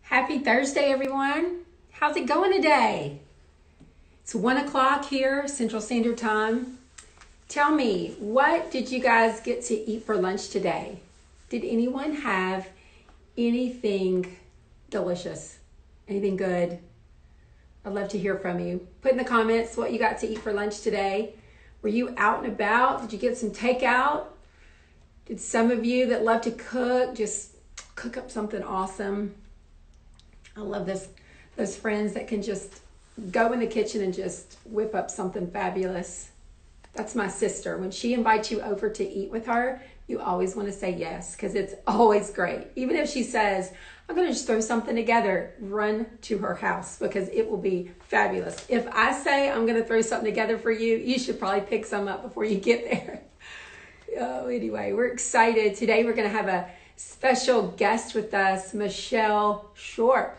Happy Thursday, everyone. How's it going today? It's 1 o'clock here, Central Standard Time. Tell me, what did you guys get to eat for lunch today? Did anyone have anything delicious? Anything good? I'd love to hear from you. Put in the comments what you got to eat for lunch today. Were you out and about? Did you get some takeout? Did some of you that love to cook just cook up something awesome? I love those friends that can just go in the kitchen and just whip up something fabulous. That's my sister. When she invites you over to eat with her, you always want to say yes because it's always great. Even if she says, I'm going to just throw something together, run to her house because it will be fabulous. If I say I'm going to throw something together for you, you should probably pick some up before you get there. Oh, anyway, we're excited. Today we're going to have a special guest with us, Michelle Schorp.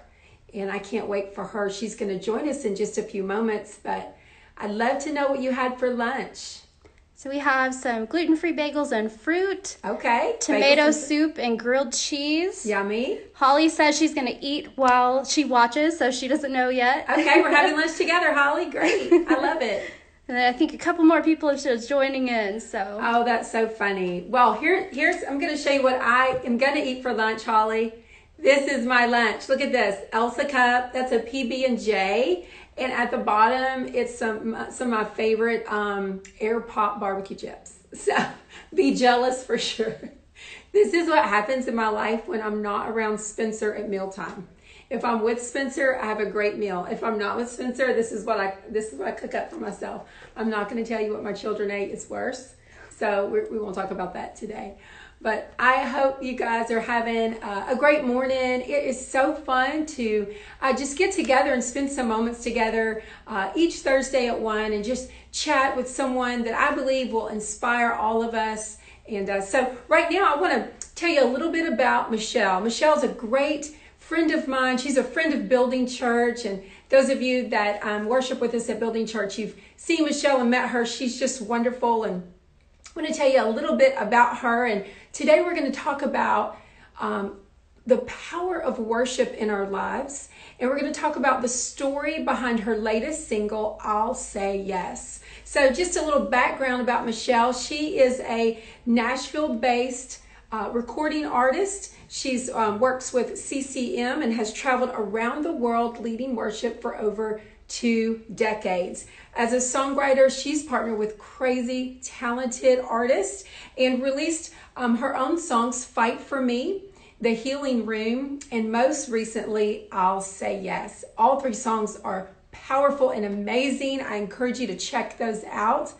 And I can't wait for her. She's going to join us in just a few moments, but I'd love to know what you had for lunch. So we have some gluten-free bagels and fruit. Okay. Tomato soup and grilled cheese. Yummy. Holly says she's going to eat while she watches, so she doesn't know yet. Okay, we're having lunch together, Holly. Great. I love it. And then I think a couple more people are just joining in, so. Oh, that's so funny. Well, here's I'm going to show you what I am going to eat for lunch, Holly. This is my lunch. Look at this. Elsa cup. That's a PB&J. And at the bottom, it's some of my favorite air pop barbecue chips. So be jealous for sure. This is what happens in my life when I'm not around Spencer at mealtime. If I'm with Spencer, I have a great meal. If I'm not with Spencer, this is what I cook up for myself. I'm not going to tell you what my children ate. It's worse. So we won't talk about that today. But I hope you guys are having a great morning. It is so fun to just get together and spend some moments together each Thursday at 1 and just chat with someone that I believe will inspire all of us. And so right now I want to tell you a little bit about Michelle. Michelle's a great friend of mine. She's a friend of Building Church. And those of you that worship with us at Building Church, you've seen Michelle and met her. She's just wonderful. And I want to tell you a little bit about her. And today we're going to talk about the power of worship in our lives. And we're going to talk about the story behind her latest single, I'll Say Yes. So just a little background about Michelle. She is a Nashville-based recording artist. She's works with CCM and has traveled around the world leading worship for over 2 decades. As a songwriter, she's partnered with crazy talented artists and released her own songs, Fight For Me, The Healing Room, and most recently, I'll Say Yes. All 3 songs are powerful and amazing. I encourage you to check those out.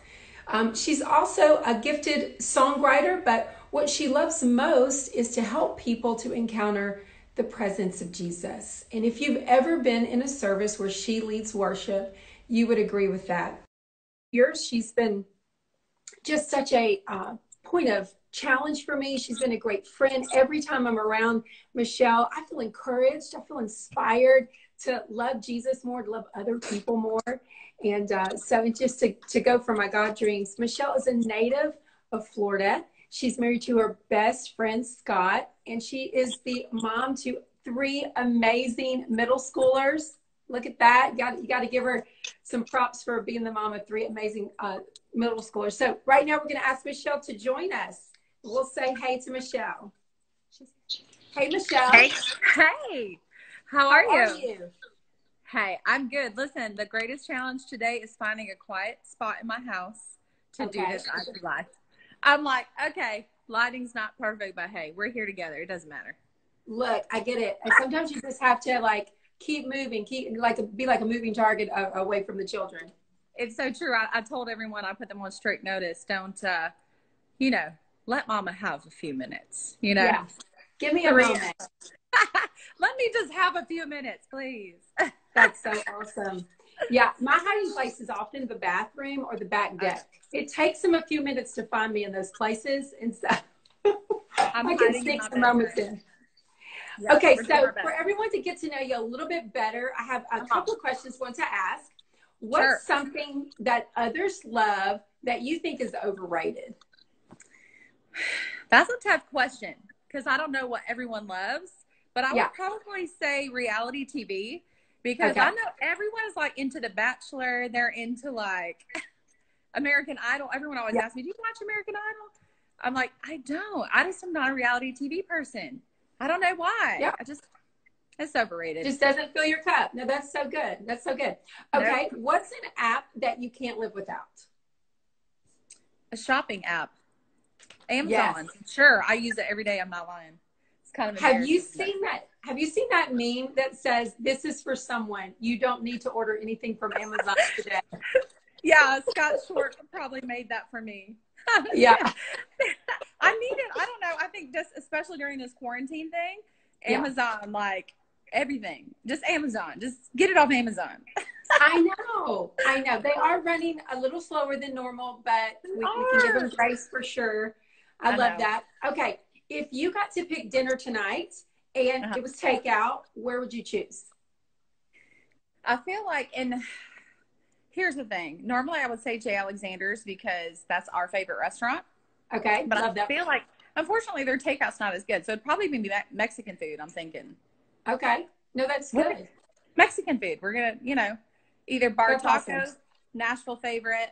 She's also a gifted songwriter, but what she loves most is to help people to encounter the presence of Jesus. And if you've ever been in a service where she leads worship, you would agree with that. She's been just such a point of challenge for me. She's been a great friend. Every time I'm around Michelle, I feel encouraged. I feel inspired to love Jesus more, to love other people more. And so just to go for my God dreams, Michelle is a native of Florida. She's married to her best friend, Scott, and she is the mom to 3 amazing middle schoolers. Look at that. You got to give her some props for being the mom of 3 amazing middle schoolers. So right now we're going to ask Michelle to join us. We'll say hey to Michelle. Hey, Michelle. Hey. Hey. How are you? Hey, I'm good. Listen, the greatest challenge today is finding a quiet spot in my house to do this IT life. I'm like, okay, lighting's not perfect, but hey, we're here together. It doesn't matter. Look, I get it. And sometimes you just have to keep moving, be like a moving target away from the children. It's so true. I told everyone, I put them on strict notice. Don't, let mama have a few minutes, Yeah. Give me a moment. Let me just have a few minutes, please. That's so awesome. Yeah, my hiding place is often the bathroom or the back deck. It takes them a few minutes to find me in those places, and so I can sneak some moments in. Yep, okay, so for everyone to get to know you a little bit better, I have a couple of questions I want to ask. What's something that others love that you think is overrated? That's a tough question because I don't know what everyone loves, but I Yeah. would probably say reality TV because Okay. I know everyone is like into The Bachelor. They're into like American Idol. Everyone always Yeah. asks me, "Do you watch American Idol?" I'm like, I don't. I just am not a reality TV person. I don't know why. Yeah. It's overrated. Just doesn't fill your cup. No, that's so good. That's so good. Okay. Nope. What's an app that you can't live without? A shopping app. Amazon. Yes. Sure. I use it every day. I'm not lying. It's kind of Have you embarrassing. seen that? Have you seen that meme that says, "This is for someone. You don't need to order anything from Amazon today"? Yeah, Scott Schorp probably made that for me. Yeah. I need it. I don't know. I think just especially during this quarantine thing, Yeah. Amazon, like everything, just Amazon, just get it off Amazon. I know. I know. They are running a little slower than normal, but we can give them grace for sure. I love know. that. Okay. If you got to pick dinner tonight and it was takeout, where would you choose? I feel like, and here's the thing. Normally I would say J. Alexander's because that's our favorite restaurant. Okay. But love I that. feel like, unfortunately, their takeout's not as good. So it'd probably be Mexican food, I'm thinking. Okay. No, that's good. Mexican food. We're going to, either bar That's tacos, awesome. Nashville favorite,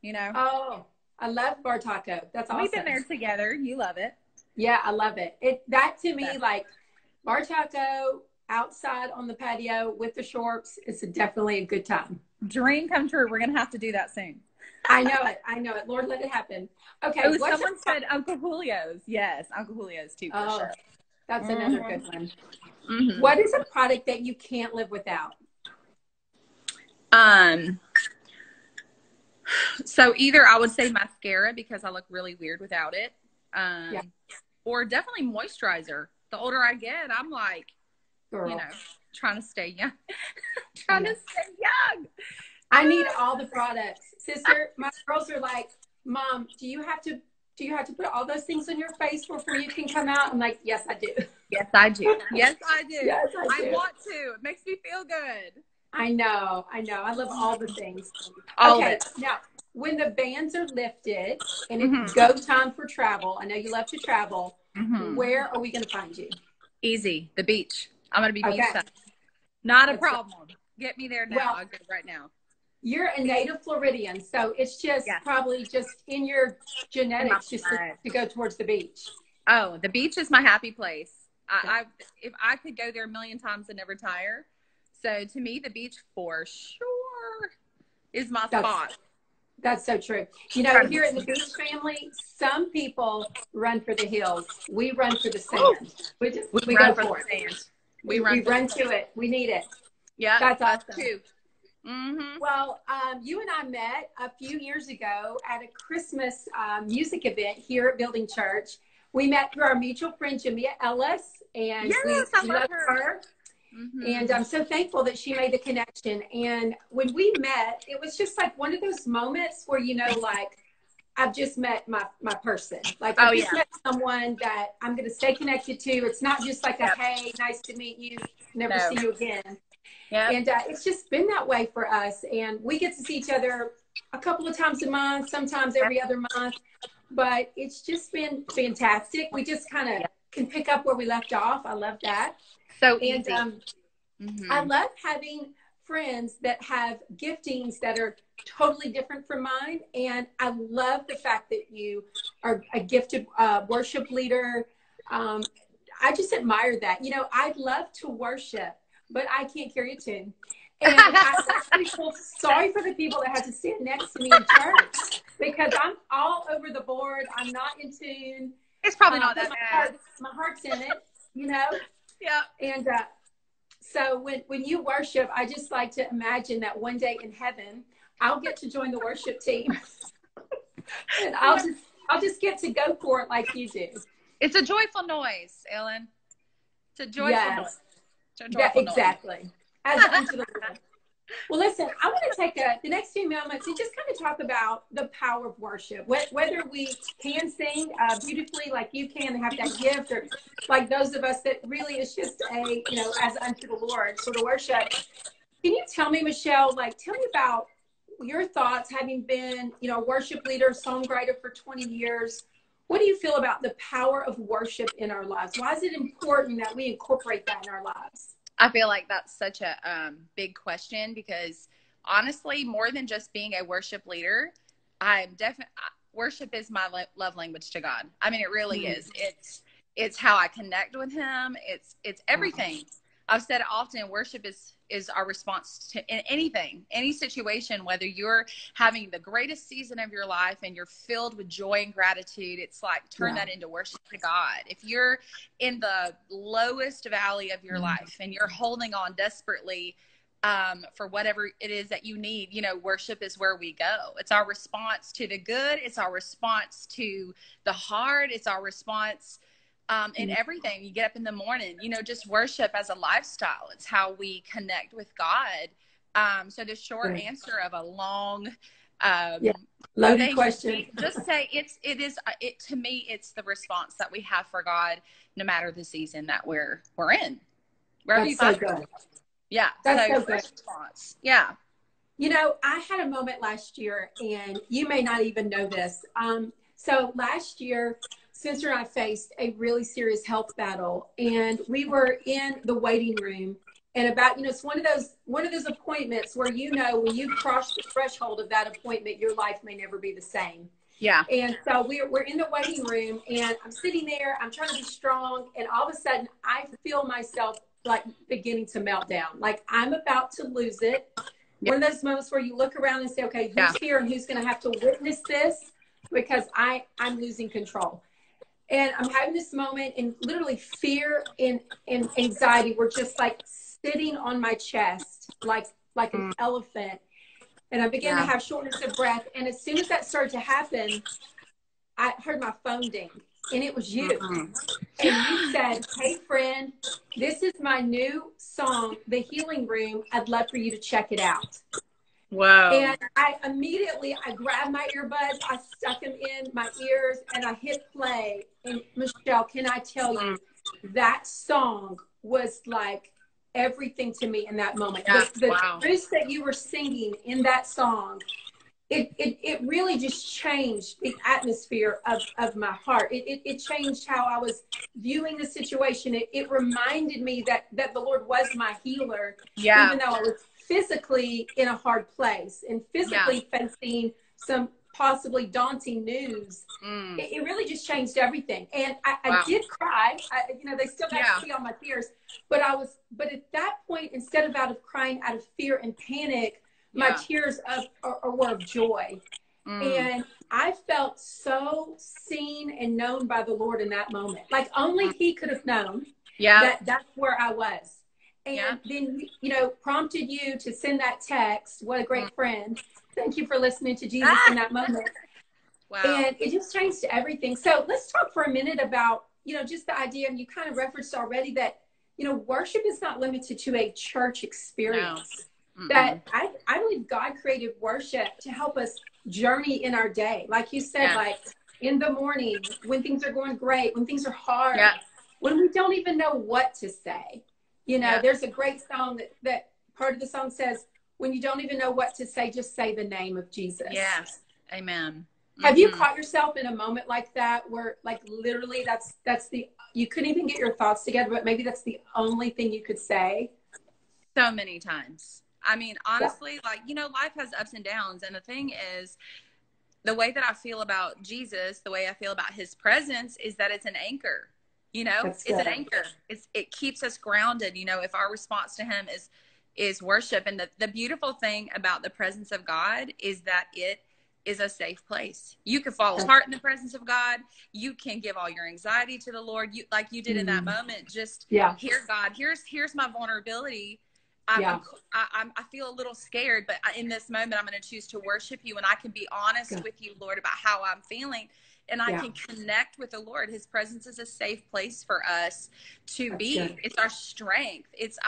Oh, I love bar taco. That's awesome. We've been there together. You love it. Yeah, I love it. That to me, like bar taco outside on the patio with the Schorps, is definitely a good time. Dream come true. We're going to have to do that soon. I know it. I know it. Lord, let it happen. Okay. Oh, someone said Uncle Julio's. Yes, Uncle Julio's too, for sure. That's another good one. Mm-hmm. What is a product that you can't live without? So either I would say mascara because I look really weird without it. Or definitely moisturizer. The older I get, I'm like, Girl. trying to stay young. To stay young. I need all the products. Sister, my girls are like, "Mom, do you have to put all those things on your face before you can come out?" I'm like, "Yes, I do." Yes, I do. Yes, I do. Yes, I do. I want to. It makes me feel good. I know. I love all the things. All okay, of it. now when the bans are lifted and it's go time for travel, I know you love to travel. Where are we going to find you? Easy. The beach. I'm going to be beachside. Okay. Not a problem. Get me there now. Well, I'll go right now. You're a native Floridian, so it's just probably just in your genetics just to go towards the beach. Oh, the beach is my happy place. If I could go there a million times and never tire. So to me, the beach for sure is my spot. That's so true. Here in the beach family, some people run for the hills. We run for the sand. We go for it. Sand. We run to it. We need it. Yeah, that's awesome. Too. Mm-hmm. Well, you and I met a few years ago at a Christmas music event here at Building Church. We met through our mutual friend, Jamia Ellis, and we love her. Mm-hmm. And I'm so thankful that she made the connection. And when we met, it was just like one of those moments where, like, I've just met my person. Like, I've just met someone that I'm going to stay connected to. It's not just like a, hey, nice to meet you, never see you again. Yep. And it's just been that way for us. And we get to see each other a couple of times a month, sometimes every other month. But it's just been fantastic. We just kind of can pick up where we left off. I love that. So easy. I love having friends that have giftings that are totally different from mine. And I love the fact that you are a gifted worship leader. I just admire that. I'd love to worship, but I can't carry a tune. And I actually feel sorry for the people that have to stand next to me in church because I'm all over the board. I'm not in tune. It's probably not that bad. My heart's in it, Yeah. And so when you worship, I just like to imagine that one day in heaven, I'll get to join the worship team. And I'll just get to go for it like you do. It's a joyful noise, Ellen. It's a joyful noise. Exactly. As unto the Lord. Well, listen, I want to take the next few moments and just kind of talk about the power of worship. Whether we can sing beautifully like you can and have that gift, or like those of us that really is just as unto the Lord sort of worship. Can you tell me, Michelle, tell me about your thoughts having been, a worship leader, songwriter for 20 years. what do you feel about the power of worship in our lives? Why is it important that we incorporate that in our lives? I feel like that's such a big question, because honestly, more than just being a worship leader, I'm definitely, worship is my love language to God. I mean, it really is. It's how I connect with him. It's everything. I've said it often, worship is our response to anything, any situation, whether you're having the greatest season of your life and you're filled with joy and gratitude. It's like, turn that into worship to God. If you're in the lowest valley of your life and you're holding on desperately for whatever it is that you need, worship is where we go. It's our response to the good. It's our response to the hard. It's our response in everything. You get up in the morning, just worship as a lifestyle. It's how we connect with God. So the short answer of a long, loaded question. Just say it to me, it's the response that we have for God, no matter the season that we're in. Wherever you find good. Yeah. That's so good. Response. Yeah. I had a moment last year, and you may not even know this. So last year, Spencer and I faced a really serious health battle, and we were in the waiting room. And it's one of those appointments where, when you cross the threshold of that appointment, your life may never be the same. Yeah. And so we're in the waiting room, and I'm sitting there, I'm trying to be strong. And all of a sudden I feel myself like beginning to melt down. Like I'm about to lose it. One of those moments where you look around and say, okay, who's here and who's going to have to witness this? Because I'm losing control. And I'm having this moment, and literally fear and anxiety were just like sitting on my chest, like an elephant. And I began to have shortness of breath. And as soon as that started to happen, I heard my phone ding, and it was you. And you said, hey, friend, this is my new song, The Healing Room. I'd love for you to check it out. Wow. And I grabbed my earbuds, I stuck them in my ears, and I hit play. And Michelle, can I tell you, that song was like everything to me in that moment. The truth that you were singing in that song, it really just changed the atmosphere of my heart. It changed how I was viewing the situation. It reminded me that the Lord was my healer, even though I was physically in a hard place and physically facing some possibly daunting news. It really just changed everything. And I did cry. They still got to see all my tears, but at that point, instead of crying out of fear and panic, my tears were of joy. And I felt so seen and known by the Lord in that moment. Like only he could have known that that's where I was. And then, prompted you to send that text. What a great friend. Thank you for listening to Jesus in that moment. Wow. And it just changed everything. So let's talk for a minute about, just the idea, and you kind of referenced already that, worship is not limited to a church experience. No. That I believe God created worship to help us journey in our day. Like you said, like in the morning, when things are going great, when things are hard, when we don't even know what to say. There's a great song that part of the song says, when you don't even know what to say, just say the name of Jesus. Yes. Amen. Have you caught yourself in a moment like that where like literally you couldn't even get your thoughts together, but maybe that's the only thing you could say? So many times. I mean, honestly, life has ups and downs. And the thing is, the way that I feel about Jesus, the way I feel about his presence is that it's an anchor. It's an anchor. It keeps us grounded. If our response to him is worship. And the beautiful thing about the presence of God is that it is a safe place. You can fall apart in the presence of God. You can give all your anxiety to the Lord. You like you did in that moment. Just hear God. Here's my vulnerability. I feel a little scared, but in this moment, I'm going to choose to worship you, and I can be honest with you, Lord, about how I'm feeling. And I can connect with the Lord. His presence is a safe place for us to be. Good. It's our strength. It's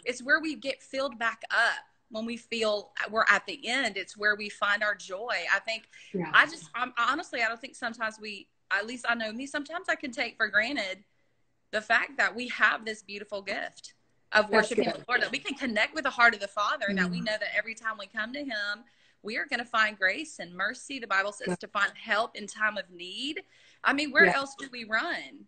it's where we get filled back up when we feel we're at the end. It's where we find our joy. I think honestly, I don't think sometimes at least I know me, sometimes I can take for granted the fact that we have this beautiful gift of worshiping the Lord, that we can connect with the heart of the Father, and that we know that every time we come to him, we are going to find grace and mercy. The Bible says to find help in time of need. I mean, where else do we run?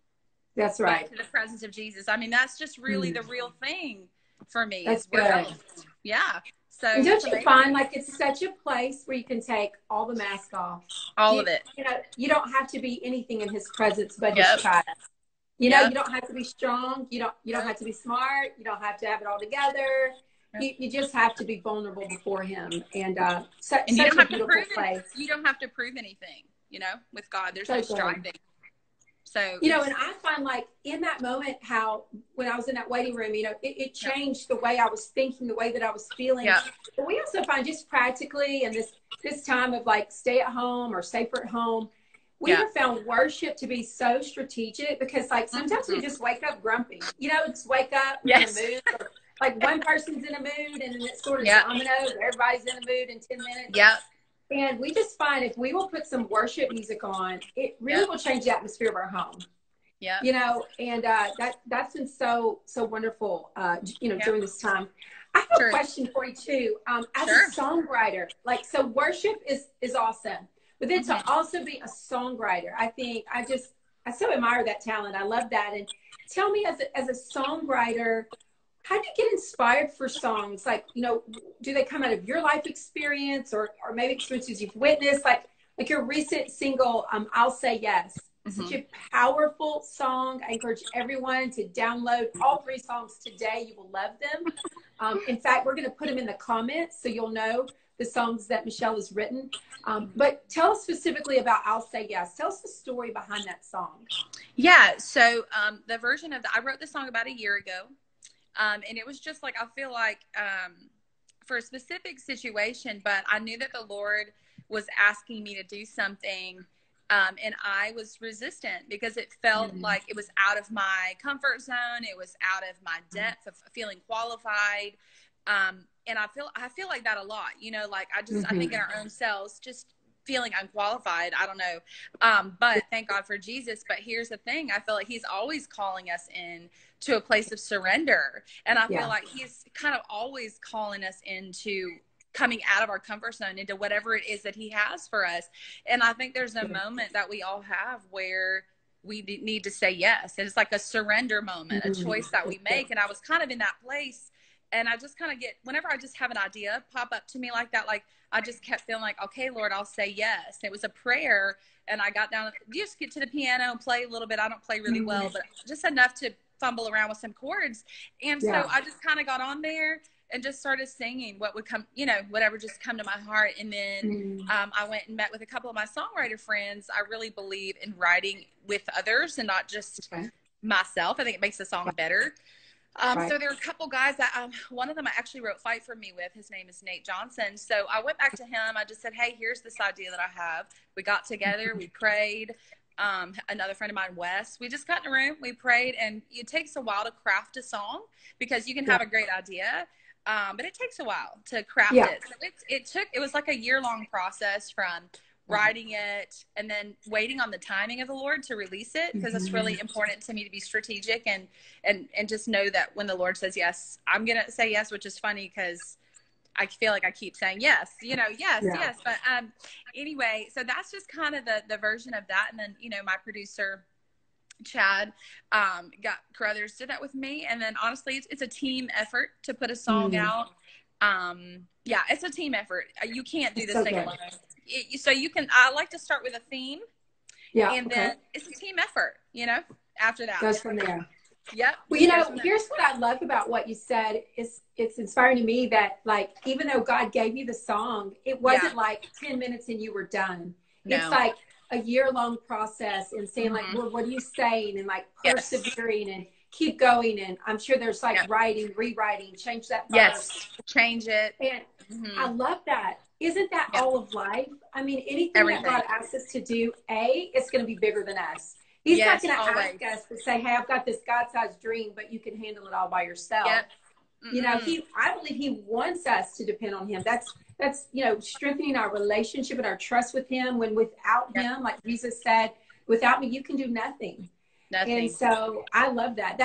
That's right. To the presence of Jesus. I mean, that's just really the real thing for me. That's where good. else? Yeah. So and don't you find like it's such a place where you can take all the mask off, all of it? You know, you don't have to be anything in His presence but His child. You know, you don't have to be strong. You don't have to be smart. You don't have to have it all together. You just have to be vulnerable before Him, and such a beautiful place. You don't have to prove anything. You know, with God, there's no striving. So, you know, and I find like in that moment how when I was in that waiting room, you know, it changed the way I was thinking, the way that I was feeling. But we also find just practically in this time of like stay at home or safer at home, we have found worship to be so strategic because like sometimes we just wake up grumpy, you know, just wake up in a mood. Or, like one person's in a mood and then it's sort of dominoes. Everybody's in a mood in 10 minutes. And we just find if we will put some worship music on, it really will change the atmosphere of our home. You know, and that's been so wonderful, you know, during this time. I have a question for you too. As a songwriter, like, so worship is awesome, but then to also be a songwriter, I think I so admire that talent. I love that. And tell me as a songwriter, how do you get inspired for songs? Like, you know, do they come out of your life experience or maybe experiences you've witnessed? Like your recent single, I'll Say Yes. Such a powerful song. I encourage everyone to download all 3 songs today. You will love them. In fact, we're going to put them in the comments so you'll know the songs that Michelle has written. But tell us specifically about I'll Say Yes. Tell us the story behind that song. Yeah. So the version of I wrote the song about a year ago. And it was just like, I feel like for a specific situation, but I knew that the Lord was asking me to do something. And I was resistant because it felt like it was out of my comfort zone. It was out of my depth of feeling qualified. And I feel like that a lot, you know, like I think in our own selves, just feeling unqualified. I don't know. But thank God for Jesus. But here's the thing. I feel like He's always calling us in to a place of surrender. And I feel like He's kind of always calling us into coming out of our comfort zone into whatever it is that He has for us. And I think there's a moment that we all have where we need to say yes. And it's like a surrender moment, a choice that we make. And I was kind of in that place. And I just kind of whenever I just have an idea pop up to me like that, like I just kept feeling like, okay, Lord, I'll say yes. It was a prayer. And I got down, just get to the piano and play a little bit. I don't play really well, but just enough to fumble around with some chords. And so I just kind of got on there and just started singing what would come, you know, whatever just come to my heart. And then I went and met with a couple of my songwriter friends. I really believe in writing with others and not just myself. I think it makes the song better. So there are a couple guys that one of them I actually wrote Fight For Me with. His name is Nate Johnson. So I went back to him. I just said, hey, here's this idea that I have. We got together. We prayed. Another friend of mine, Wes, we just got in a room. We prayed. And it takes a while to craft a song because you can have a great idea. But it takes a while to craft it. So it was like a year-long process from writing it and then waiting on the timing of the Lord to release it, because it's really important to me to be strategic and just know that when the Lord says yes, I'm going to say yes, which is funny because I feel like I keep saying yes, you know, yes. But anyway, so that's just kind of the version of that. And then, you know, my producer, Chad, got Carruthers did that with me. And then honestly, it's a team effort to put a song out. It's a team effort. You can't do this thing alone. So you can, I like to start with a theme. And then it's a team effort, you know, after that. Goes from there. Yep. Well, you know, here's what I love about what you said. It's inspiring to me that, like, even though God gave you the song, it wasn't like 10 minutes and you were done. No. It's like a year-long process and saying, like, well, what are you saying? And, like, persevering and keep going. And I'm sure there's, like, writing, rewriting, change that verse. Change it. And I love that. Isn't that all of life? I mean, anything that God asks us to do, it's going to be bigger than us. He's not going to ask us to say, hey, I've got this God-sized dream, but you can handle it all by yourself. You know, I believe He wants us to depend on Him. That's, you know, strengthening our relationship and our trust with Him, when without Him, like Jesus said, without me, you can do nothing. And so I love that.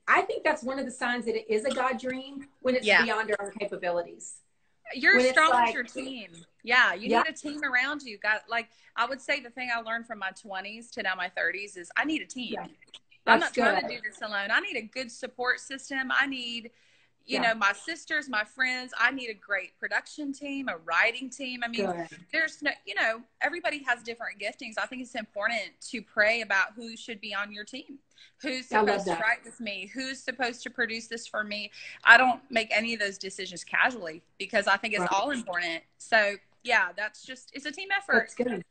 I think that's one of the signs that it is a God dream, when it's beyond our own capabilities. You're as strong as your team. Yeah, you Yeah. need a team around you. I would say the thing I learned from my 20s to now my 30s is I need a team. Yeah. I'm That's not trying to good. do this alone. I need a good support system. I need, Yeah. my sisters, my friends. I need a great production team, a writing team. I mean, Good. there's no, everybody has different giftings. I think it's important to pray about who should be on your team, who's I love supposed to that. write with me, who's supposed to produce this for me. I don't make any of those decisions casually because I think it's Right. all important. So yeah, it's a team effort. That's good. And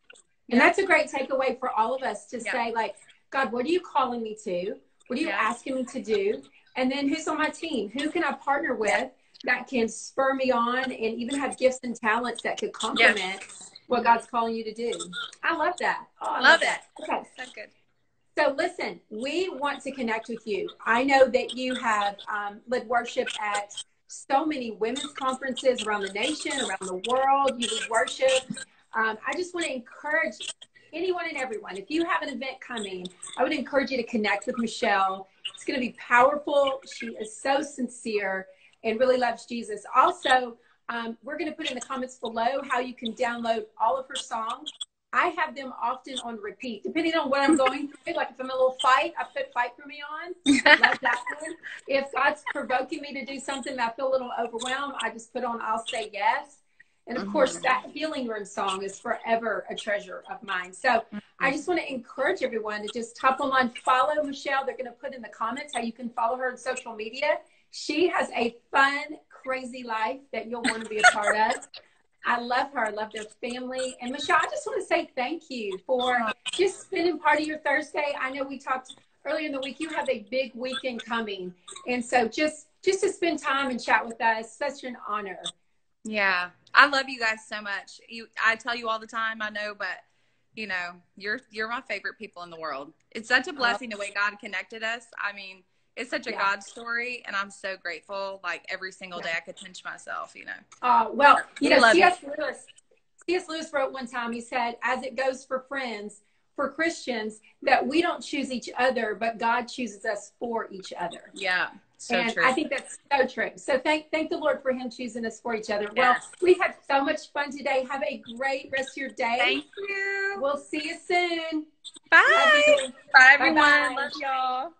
Yeah. that's a great takeaway for all of us to Yeah. say, like, God, what are you calling me to? What are you Yeah. asking me to do? And then who's on my team? Who can I partner with that can spur me on and even have gifts and talents that could complement what God's calling you to do? I love that. Oh, I love that. Okay. So good. So listen, we want to connect with you. I know that you have led worship at so many women's conferences around the nation, around the world. You lead worship. I just want to encourage anyone and everyone. If you have an event coming, I would encourage you to connect with Michelle. It's going to be powerful. She is so sincere and really loves Jesus. Also, we're going to put in the comments below how you can download all of her songs. I have them often on repeat, depending on what I'm going through. Like if I'm in a little fight, I put Fight For Me on. Love that one. If God's provoking me to do something that I feel a little overwhelmed, I just put on I'll Say Yes. And of course, that Healing Room song is forever a treasure of mine. So I just want to encourage everyone to just hop online, follow Michelle. They're going to put in the comments how you can follow her on social media. She has a fun, crazy life that you'll want to be a part of. I love her. I love their family. And Michelle, I just want to say thank you for just spending part of your Thursday. I know we talked earlier in the week. You have a big weekend coming. And so just to spend time and chat with us, such an honor. Yeah. I love you guys so much. I tell you all the time, I know, but you're my favorite people in the world. It's such a blessing the way God connected us. I mean, it's such a God story, and I'm so grateful. Like every single day I could pinch myself, Well, C.S. C.S. Lewis wrote one time, he said, as it goes for friends, for Christians, that we don't choose each other, but God chooses us for each other. Yeah. So and true. I think that's so true. So thank the Lord for him choosing us for each other. Yes. Well, we had so much fun today. Have a great rest of your day. Thank you. We'll see you soon. Bye. Bye, everyone. Bye-bye. Love y'all.